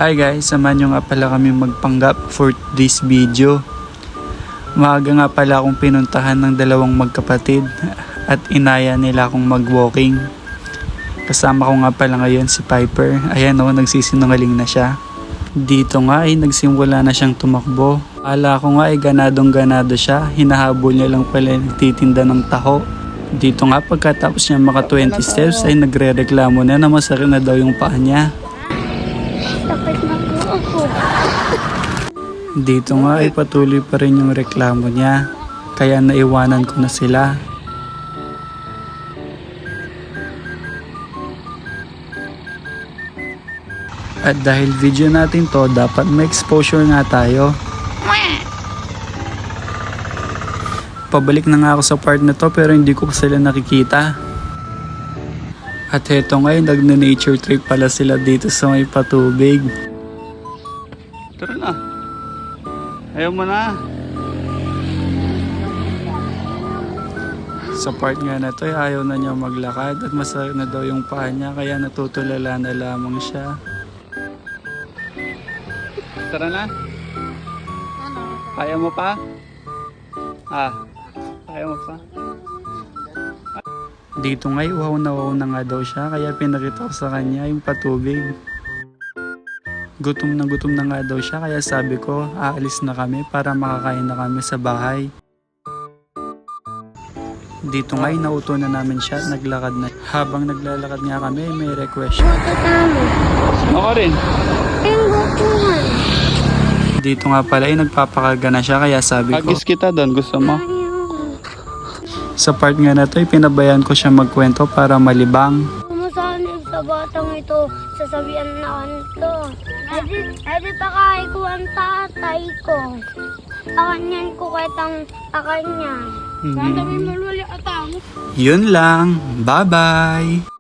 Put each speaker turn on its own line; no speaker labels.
Hi guys, samahan nyo nga pala kami magpanggap for this video. Maaga nga pala akong pinuntahan ng dalawang magkapatid at inaya nila akong mag-walking. Kasama ko nga pala ngayon si Piper. Ayan o, nagsisinungaling na siya. Dito nga ay nagsimula na siyang tumakbo. Ala ko nga ay ganadong ganado siya. Hinahabol niya lang pala nagtitinda ng taho. Dito nga pagkatapos niya maka 20 steps ay nagre-reklamo na masakit na daw yung paa niya.
Sakit na po ako.
Dito nga ay patuloy pa rin yung reklamo niya. Kaya naiwanan ko na sila. At dahil video natin to, dapat may exposure nga tayo. Pabalik na nga ako sa part na to pero hindi ko pa sila nakikita. At heto nga ay nagna-nature trip pala sila dito sa may patubig. Tara na. Ayaw mo na. Sa part nga na to ay ayaw na niya maglakad at masakit na daw yung paa niya kaya natutulala na lamang siya. Tara na.
Ano?
Kaya mo pa? Kaya mo pa? Dito nga'y uhaw na nga daw siya kaya pinakita ko sa kanya yung patubig. Gutom na nga daw siya kaya sabi ko aalis na kami para makakain na kami sa bahay. Dito nga'y nauto na namin siya at naglakad na. Habang naglalakad nga kami may request siya.
Matatamo.
Ako rin.
Yung gutuhan.
Dito nga pala ay nagpapakarga na siya kaya sabi ko agis kita doon, gusto mo? Sa part nga na to ay pinabayaan ko siya magkwento para malibang.
Kumasanib sa batang ito, sasabihan na ito. Edi takay ko ang tatay ko. Akanyan ko kitang akanya.
Yun lang. Bye-bye!